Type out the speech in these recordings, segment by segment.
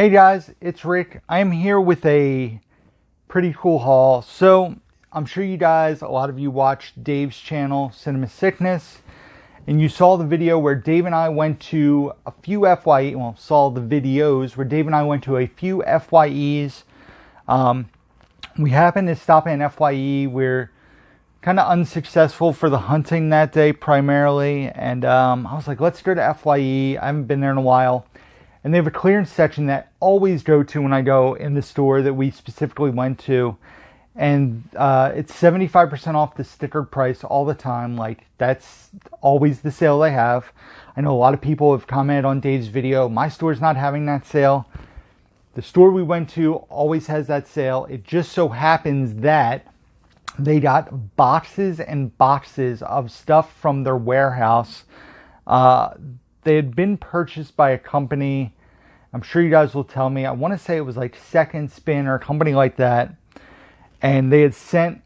Hey guys, it's Rick. I am here with a pretty cool haul. So I'm sure you guys, a lot of you watched Dave's channel, Cinemasickness, and you saw the video where Dave and I went to a few FYE, saw the videos where Dave and I went to a few FYEs. We happened to stop at an FYE. We're kind of unsuccessful for the hunting that day primarily, and I was like, let's go to FYE. I haven't been there in a while. And they have a clearance section that I always go to when I go in the store that we specifically went to. And it's 75% off the stickered price all the time. Like, that's always the sale they have. I know a lot of people have commented on Dave's video, my store's not having that sale. The store we went to always has that sale. It just so happens that they got boxes and boxes of stuff from their warehouse. They had been purchased by a company, I'm sure you guys will tell me, I want to say it was like Second Spin or a company like that. And they had sent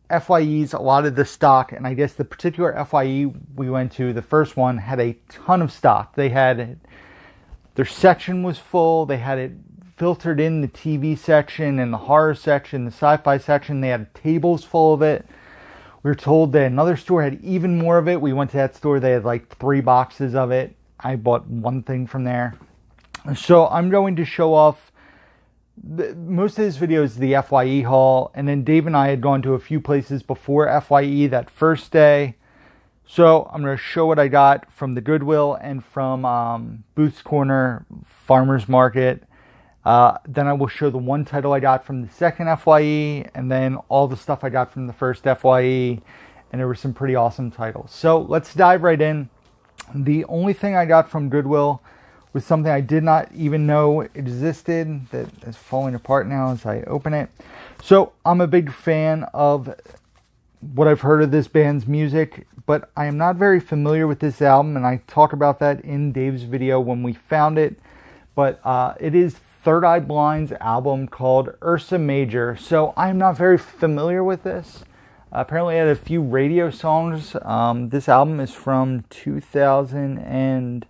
FYEs a lot of the stock, and I guess the particular FYE we went to, the first one, had a ton of stock. They had, their section was full, they had it filtered in the TV section and the horror section, the sci-fi section, they had tables full of it. We were told that another store had even more of it. We went to that store, they had like 3 boxes of it. I bought one thing from there. So I'm going to show off, most of this video is the FYE haul. And then Dave and I had gone to a few places before FYE that first day. So I'm going to show what I got from the Goodwill and from Booth's Corner Farmer's Market. Then I will show the one title I got from the second FYE, and then all the stuff I got from the first FYE, and there were some pretty awesome titles. So let's dive right in. The only thing I got from Goodwill was something I did not even know existed, that is falling apart now as I open it. So I'm a big fan of what I've heard of this band's music, but I am not very familiar with this album, and I talk about that in Dave's video when we found it. But it is Third Eye Blind's album called Ursa Major. So I'm not very familiar with this. Apparently it had a few radio songs. This album is from 2000 and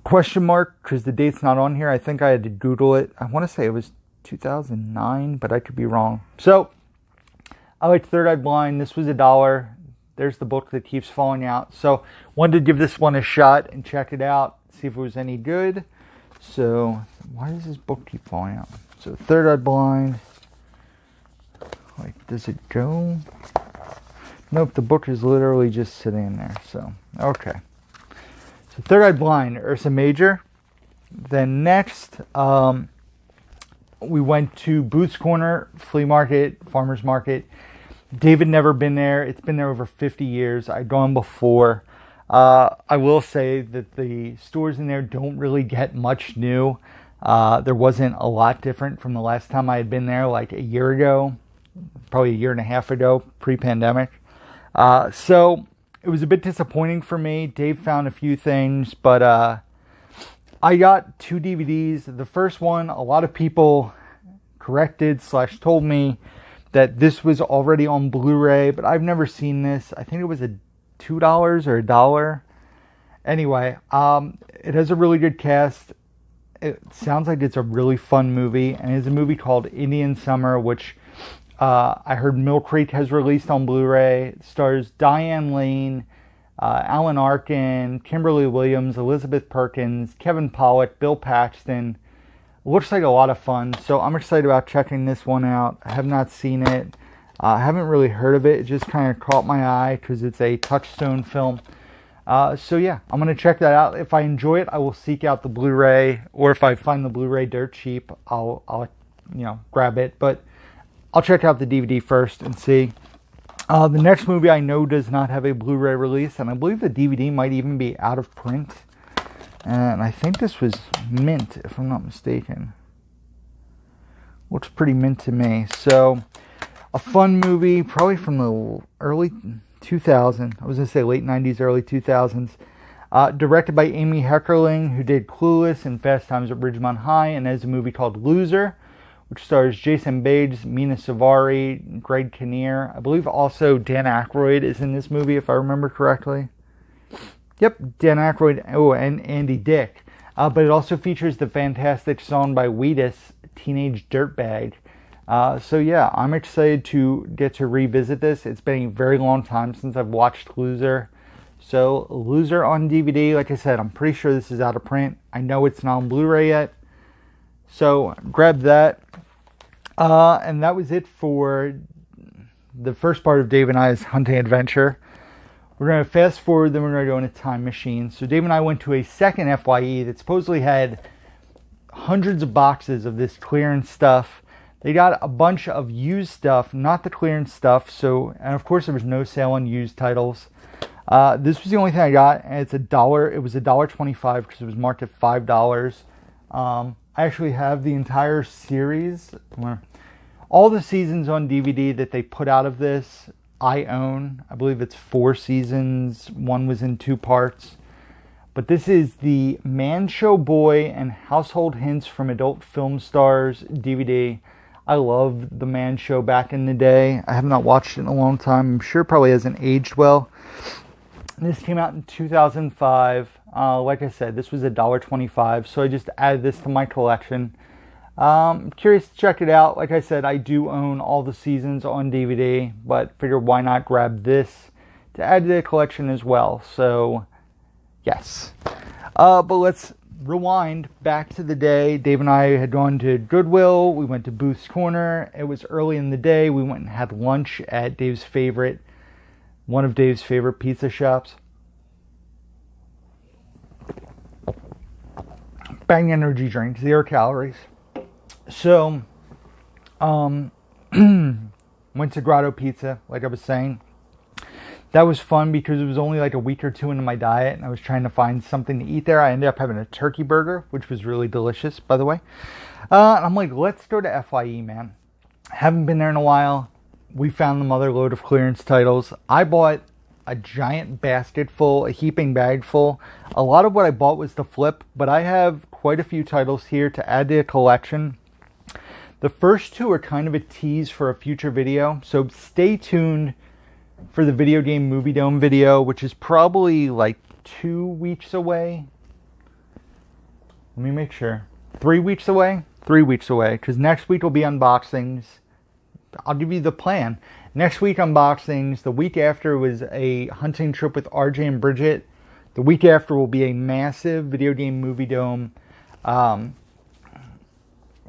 question mark, because the date's not on here. I think I had to Google it. I want to say it was 2009, but I could be wrong. So I liked Third Eye Blind. This was $1. There's the book that keeps falling out. So wanted to give this one a shot and check it out. See if it was any good. So why does this book keep falling out? So Third Eye Blind. Like, does it go? Nope, the book is literally just sitting in there. So okay. So Third Eye Blind, Ursa Major. Then next, we went to Booth's Corner Flea Market, Farmer's Market. David never been there. It's been there over 50 years. I'd gone before. I will say that the stores in there don't really get much new. There wasn't a lot different from the last time I had been there, like a year ago, probably a year and a half ago, pre-pandemic. So it was a bit disappointing for me. Dave found a few things, but I got 2 DVDs. The first one, a lot of people corrected / told me that this was already on Blu-ray, but I've never seen this. I think it was $2 or $1. Anyway, it has a really good cast. It sounds like it's a really fun movie, and it's a movie called Indian Summer, which I heard Mill Creek has released on Blu-ray. It stars Diane Lane, Alan Arkin, Kimberly Williams, Elizabeth Perkins, Kevin Pollak, Bill Paxton. Looks like a lot of fun, so I'm excited about checking this one out. I have not seen it. I haven't really heard of it. It just kind of caught my eye because it's a Touchstone film. So yeah, I'm going to check that out. If I enjoy it, I will seek out the Blu-ray, or if I find the Blu-ray dirt cheap, I'll grab it. But I'll check out the DVD first and see. The next movie I know does not have a Blu-ray release, and I believe the DVD might even be out of print. And I think this was mint, if I'm not mistaken. Looks pretty mint to me. So a fun movie, probably from the early 2000s. I was going to say late 90s, early 2000s. Directed by Amy Heckerling, who did Clueless and Fast Times at Ridgemont High, and has a movie called Loser, which stars Jason Bates, Mina Savari, Greg Kinnear. I believe also Dan Aykroyd is in this movie, if I remember correctly. Yep, Dan Aykroyd. Oh, and Andy Dick. But it also features the fantastic song by Wheatus, Teenage Dirtbag. So yeah, I'm excited to get to revisit this. It's been a very long time since I've watched Loser. So Loser on DVD, like I said, I'm pretty sure this is out of print. I know it's not on Blu-ray yet. So grab that. And that was it for the first part of Dave and I's hunting adventure. We're going to fast forward, then we're going to go in a time machine. So Dave and I went to a second FYE that supposedly had hundreds of boxes of this clearance stuff. They got a bunch of used stuff, not the clearance stuff. So, and of course there was no sale on used titles. This was the only thing I got, and it's $1. It was $1.25 because it was marked at $5. I actually have the entire series, all the seasons on DVD that they put out of this. I own. I believe it's 4 seasons. One was in 2 parts. But this is the Man Show Boy and Household Hints from Adult Film Stars DVD. I loved the Man Show back in the day. I have not watched it in a long time. I'm sure it probably hasn't aged well. This came out in 2005. Like I said, this was $1.25, so I just added this to my collection. I'm curious to check it out. Like I said, I do own all the seasons on DVD, but figured why not grab this to add to the collection as well. So, yes. But let's rewind back to the day. Dave and I had gone to Goodwill. We went to Booth's Corner. It was early in the day. We went and had lunch at one of Dave's favorite pizza shops. Bang energy drink, 0 calories. So, went to Grotto Pizza, like I was saying. That was fun because it was only like a week or 2 into my diet, and I was trying to find something to eat there. I ended up having a turkey burger, which was really delicious, by the way. And I'm like, let's go to FYE, man. Haven't been there in a while. We found the mother load of clearance titles. I bought a giant basket full, a heaping bag full. A lot of what I bought was the flip, but I have quite a few titles here to add to a collection. The first 2 are kind of a tease for a future video, so stay tuned for the Video Game Movie Dome video, which is probably like 2 weeks away. Let me make sure. 3 weeks away? 3 weeks away, because next week will be unboxings. I'll give you the plan. Next week, unboxings. The week after was a hunting trip with RJ and Bridget. The week after will be a massive Video Game Movie Dome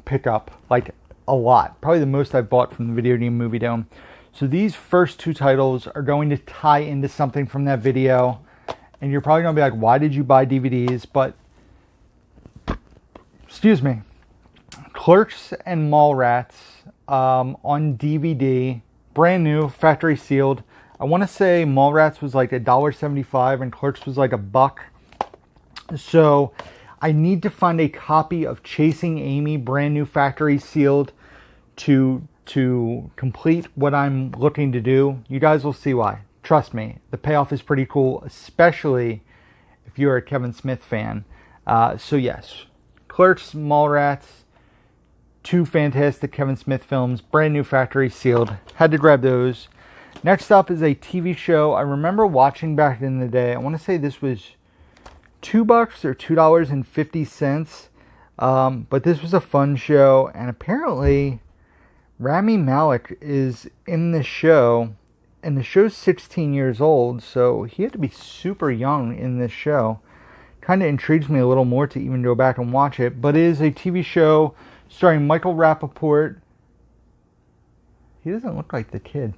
pickup. Like, a lot. Probably the most I've bought from the Video Game Movie Dome. So these first 2 titles are going to tie into something from that video. And you're probably going to be like, why did you buy DVDs? But, excuse me. Clerks and Mallrats on DVD. Brand new, factory sealed. I want to say Mallrats was like $1.75 and Clerks was like $1. So I need to find a copy of Chasing Amy, brand new, factory sealed, to complete what I'm looking to do. You guys will see why. Trust me, the payoff is pretty cool, especially if you're a Kevin Smith fan. So yes, Clerks, Mallrats, 2 fantastic Kevin Smith films, brand new, factory sealed. Had to grab those. Next up is a TV show I remember watching back in the day. I want to say this was $2 or $2.50. But this was a fun show, and apparently Rami Malek is in the show, and the show's 16 years old, so he had to be super young in this show. Kind of intrigues me a little more to even go back and watch it, but it is a TV show starring Michael Rappaport. He doesn't look like the kid.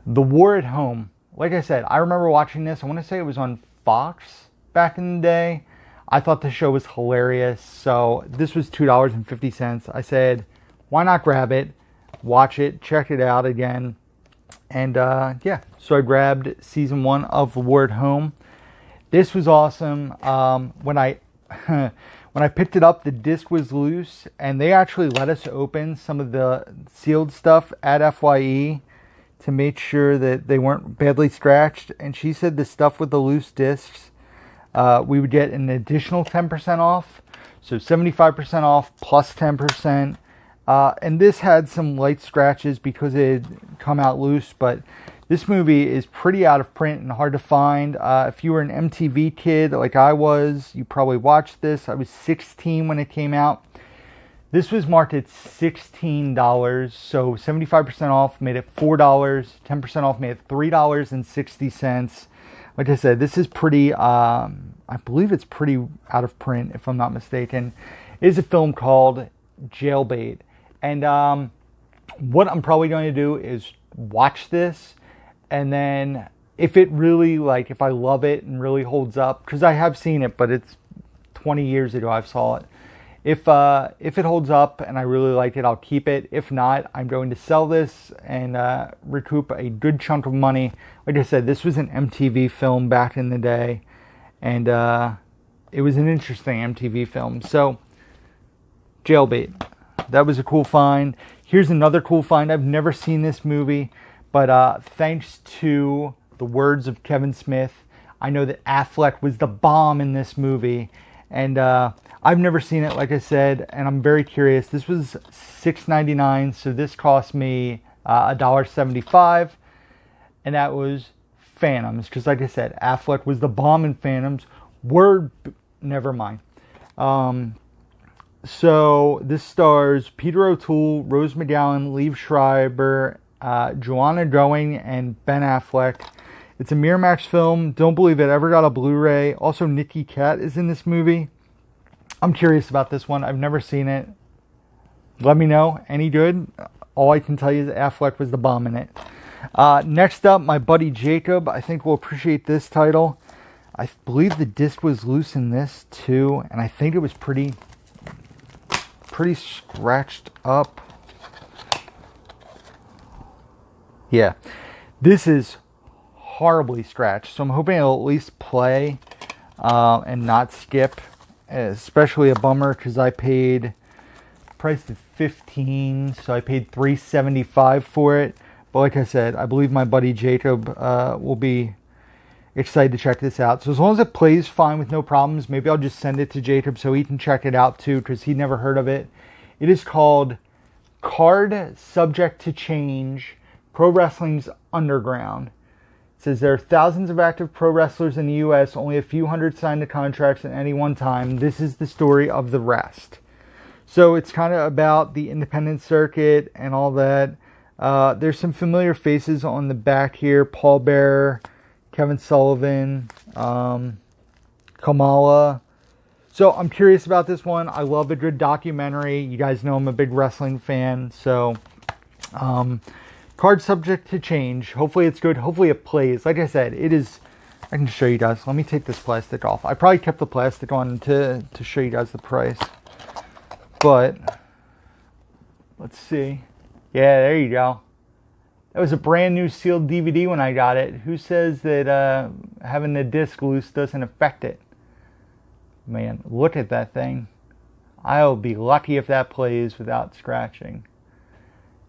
The War at Home. Like I said, I remember watching this. I want to say it was on Fox back in the day. I thought the show was hilarious. So this was $2.50. I said, why not grab it, watch it, check it out again. And yeah, so I grabbed season 1 of The War at Home. This was awesome. When I picked it up, the disc was loose, and they actually let us open some of the sealed stuff at FYE to make sure that they weren't badly scratched. And she said the stuff with the loose discs, we would get an additional 10% off. So 75% off plus 10%. And this had some light scratches because it had come out loose, but This movie is pretty out of print and hard to find. If you were an MTV kid like I was, you probably watched this. I was 16 when it came out. This was marked at $16, so 75% off made it $4. 10% off made it $3.60. Like I said, this is pretty, I believe it's pretty out of print, if I'm not mistaken. It is a film called Jailbait. And what I'm probably going to do is watch this, and then if it really, like, if I love it and really holds up, because I have seen it, but it's 20 years ago I saw it. If it holds up and I really like it, I'll keep it. If not, I'm going to sell this and recoup a good chunk of money. Like I said, this was an MTV film back in the day, and it was an interesting MTV film. So, Jailbait. That was a cool find. Here's another cool find. I've never seen this movie, but thanks to the words of Kevin Smith, I know that Affleck was the bomb in this movie. And I've never seen it, like I said, and I'm very curious. This was $6.99, so this cost me $1.75, and that was Phantoms, because like I said, Affleck was the bomb in Phantoms. Never mind. So this stars Peter O'Toole, Rose McGowan, Liev Schreiber, Joanna Going, and Ben Affleck. It's a Miramax film. Don't believe it ever got a Blu-ray. Also, Nicky Katt is in this movie. I'm curious about this one. I've never seen it. Let me know. Any good? All I can tell you is Affleck was the bomb in it. Next up, my buddy Jacob. I think will appreciate this title. I believe the disc was loose in this too, and I think it was pretty scratched up. Yeah, this is horribly scratched, so I'm hoping it'll at least play and not skip. Especially a bummer because I paid, priced at $15, so I paid $3.75 for it. But like I said, I believe my buddy Jacob will be excited to check this out. So as long as it plays fine with no problems, maybe I'll just send it to Jacob so he can check it out too, because he never heard of it. It is called Card Subject to Change, Pro Wrestling's Underground. It says there are thousands of active pro wrestlers in the U.S., only a few hundred signed to contracts at any one time. This is the story of the rest. So it's kind of about the independent circuit and all that. There's some familiar faces on the back here. Paul Bearer, Kevin Sullivan, Kamala. So I'm curious about this one. I love a good documentary. You guys know I'm a big wrestling fan. So, Card Subject to Change. Hopefully it's good. Hopefully it plays. Like I said, it is. I can show you guys. Let me take this plastic off. I probably kept the plastic on to show you guys the price. But, let's see. Yeah, there you go. That was a brand new sealed DVD when I got it. Who says that having the disc loose doesn't affect it? Man, look at that thing. I'll be lucky if that plays without scratching.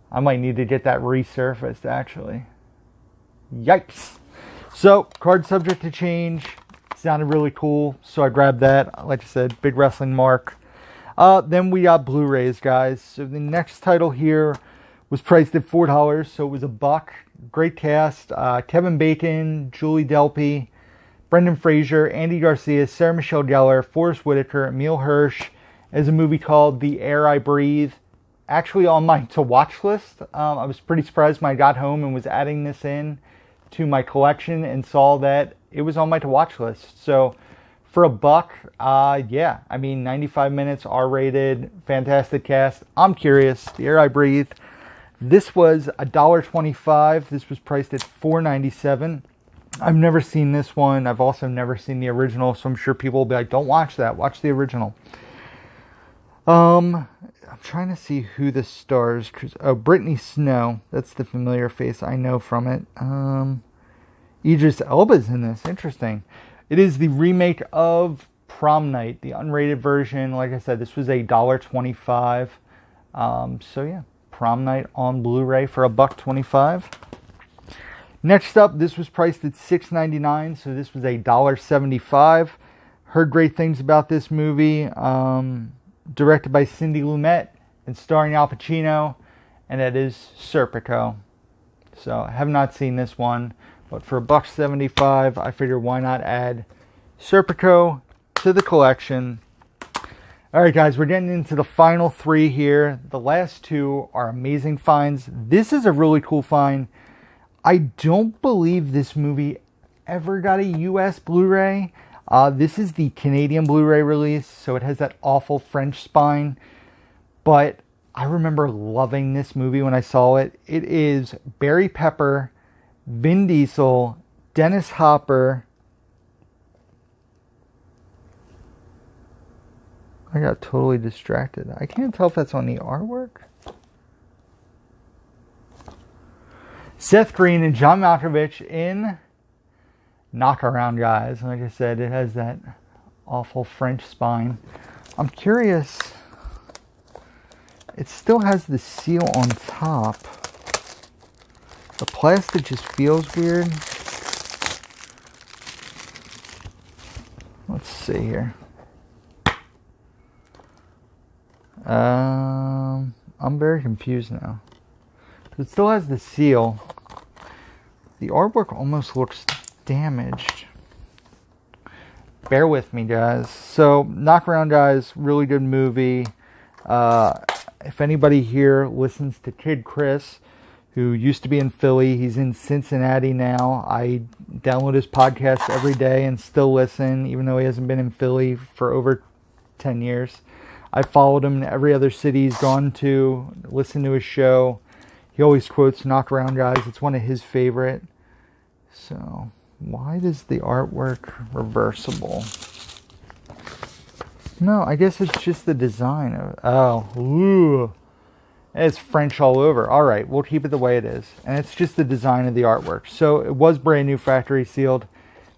I might need to get that resurfaced, actually. Yikes. So, Card Subject to Change. Sounded really cool, so I grabbed that. Like I said, big wrestling mark. Then we got Blu-rays, guys. So the next title here was priced at $4, so it was $1. Great cast. Kevin Bacon, Julie Delpy, Brendan Fraser, Andy Garcia, Sarah Michelle Gellar, Forrest Whitaker, Emile Hirsch, as a movie called The Air I Breathe. Actually on my to-watch list. I was pretty surprised when I got home and was adding this in to my collection and saw that it was on my to-watch list. So for $1, yeah, I mean, 95 minutes, R-rated, fantastic cast. I'm curious. The Air I Breathe. This was $1.25. This was priced at $4.97. I've never seen this one. I've also never seen the original, so I'm sure people will be like, don't watch that. Watch the original. I'm trying to see who this stars. Oh, Brittany Snow. That's the familiar face I know from it. Idris Elba's in this. Interesting. It is the remake of Prom Night, the unrated version. Like I said, this was $1.25. So yeah, Prom Night on Blu-ray for $1.25. Next up, this was priced at $6.99, so this was $1.75. Heard great things about this movie. Directed by Cindy Lumet and starring Al Pacino, and that is Serpico. So I have not seen this one, but for $1.75, I figure why not add Serpico to the collection. Alright guys, we're getting into the final 3 here. The last 2 are amazing finds. This is a really cool find. I don't believe this movie ever got a US Blu-ray. This is the Canadian Blu-ray release, so it has that awful French spine. But I remember loving this movie when I saw it. It is Barry Pepper, Vin Diesel, Dennis Hopper. I got totally distracted. I can't tell if that's on the artwork. Seth Green and John Malkovich in Knockaround Guys. Like I said, it has that awful French spine. I'm curious. It still has the seal on top. The plastic just feels weird. Let's see here. I'm very confused now. It still has the seal. The artwork almost looks damaged. Bear with me, guys. So, Knockaround Guys, really good movie. If anybody here listens to Kid Chris, who used to be in Philly, he's in Cincinnati now. I download his podcast every day and still listen, even though he hasn't been in Philly for over 10 years. I followed him in every other city he's gone to, listen to his show. He always quotes Knockaround Guys. It's one of his favorite. So, why is the artwork reversible? No, I guess it's just the design of... Oh, ooh. It's French all over. Alright, we'll keep it the way it is. And it's just the design of the artwork. So, it was brand new factory sealed.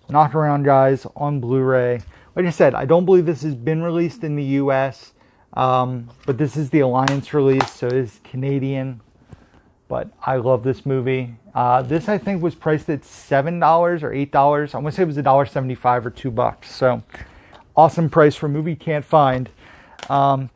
Knockaround Guys on Blu-ray. Like I said, I don't believe this has been released in the US. But this is the Alliance release, so it is Canadian. But I love this movie. This, I think, was priced at $7 or $8. I'm going to say it was $1.75 or $2. So, awesome price for a movie you can't find. Now,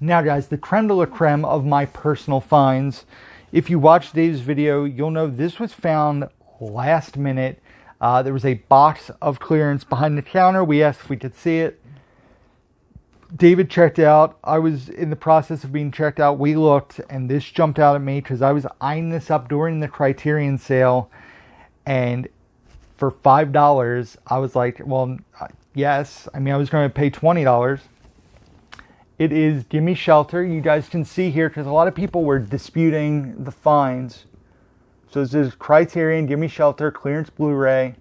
guys, the creme de la creme of my personal finds. If you watched Dave's video, you'll know this was found last minute. There was a box of clearance behind the counter. We asked if we could see it. David checked out. I was in the process of being checked out. We looked, and this jumped out at me because I was eyeing this up during the Criterion sale. And for $5, I was like, well, yes. I mean, I was going to pay $20. It is Gimme Shelter. You guys can see here because a lot of people were disputing the finds. So this is Criterion Gimme Shelter clearance Blu-ray,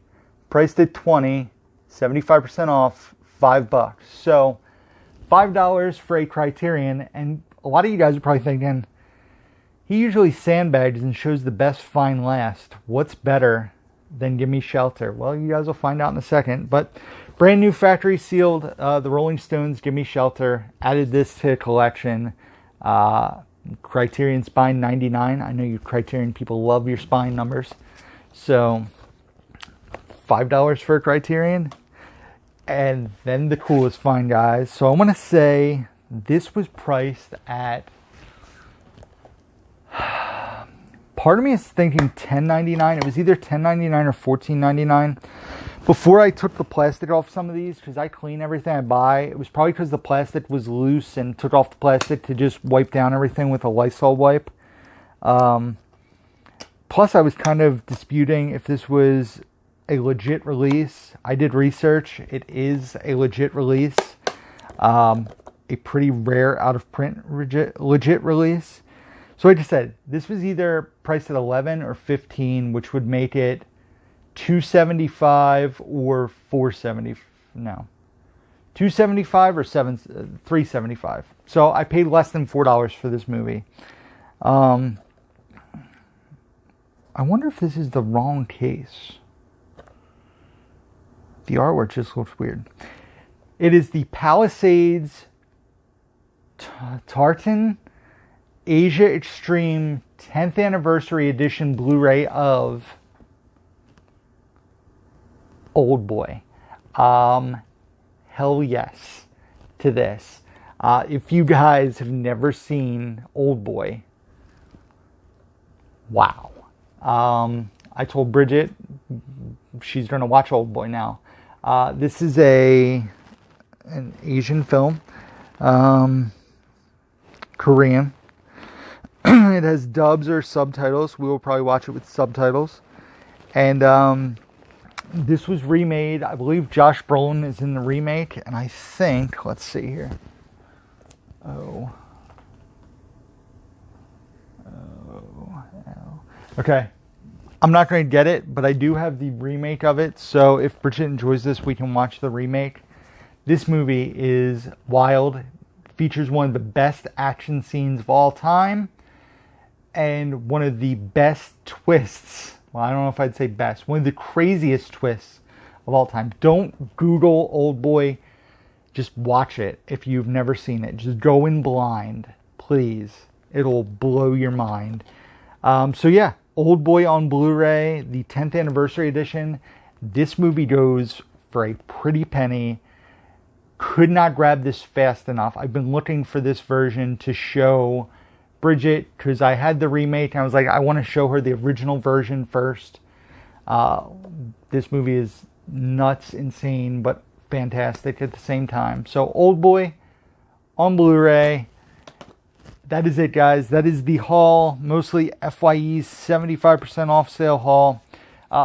priced at $20, 75% off, $5. So $5 for a Criterion, and a lot of you guys are probably thinking, he usually sandbags and shows the best find last. What's better than Gimme Shelter? Well, you guys will find out in a second. But brand new factory sealed, the Rolling Stones Gimme Shelter. Added this to the collection. Criterion Spine 99. I know you Criterion people love your spine numbers. So, $5 for a Criterion. And then the coolest find, guys. So I'm going to say this was priced at... Part of me is thinking $10.99. It was either $10.99 or $14.99. Before I took the plastic off some of these, because I clean everything I buy, it was probably because the plastic was loose and took off the plastic to just wipe down everything with a Lysol wipe. Plus, I was kind of disputing if this was a legit release. I did research. It is a legit release. A pretty rare out-of-print legit release. So like I said, this was either priced at $11 or $15, which would make it $275 or $470. No, $275 or $375. So I paid less than $4 for this movie. I wonder if this is the wrong case. The artwork just looks weird. It is the Palisades Tartan Asia Extreme 10th Anniversary Edition Blu-ray of Old Boy. Hell yes to this. If you guys have never seen Old Boy, wow. I told Bridget she's going to watch Old Boy now. This is an Asian film, Korean. It has dubs or subtitles. We will probably watch it with subtitles. And this was remade. I believe Josh Brolin is in the remake. And I think, let's see here. Okay. I'm not going to get it, but I do have the remake of it. So if Bridget enjoys this, we can watch the remake. This movie is wild. Features one of the best action scenes of all time. And one of the best twists. Well, I don't know if I'd say best. One of the craziest twists of all time. Don't Google Old Boy. Just watch it if you've never seen it. Just go in blind, please. It'll blow your mind. So yeah, Old Boy on Blu-ray, the 10th anniversary edition. This movie goes for a pretty penny. Could not grab this fast enough. I've been looking for this version to show Bridget, because I had the remake and I was like, I want to show her the original version first. This movie is nuts, insane, but fantastic at the same time. So Old Boy on Blu-ray. That is it, guys. That is the haul, mostly FYE's 75% off sale haul.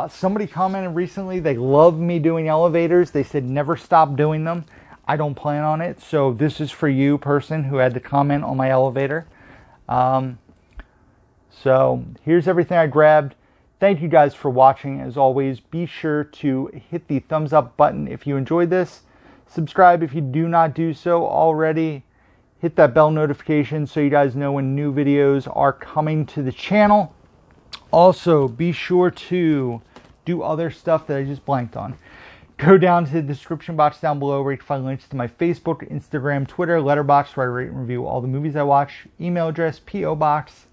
Somebody commented recently they love me doing elevators. They said never stop doing them. I don't plan on it, so this is for you, person who had to comment on my elevator. So here's everything I grabbed. Thank you guys for watching. As always, be sure to hit the thumbs up button if you enjoyed this. Subscribe if you do not do so already. Hit that bell notification so you guys know when new videos are coming to the channel. Also, be sure to do other stuff that I just blanked on. Go down to the description box down below where you can find links to my Facebook, Instagram, Twitter, Letterboxd, where I rate and review all the movies I watch. Email address, P.O. Box,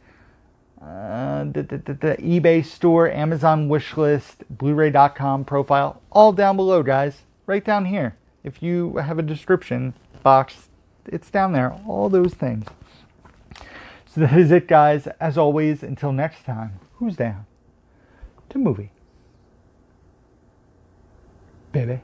eBay store, Amazon wishlist, Blu-ray.com profile. All down below, guys. Right down here. If you have a description box, it's down there. All those things. So that is it, guys. As always, until next time, who's down to movie? Baby.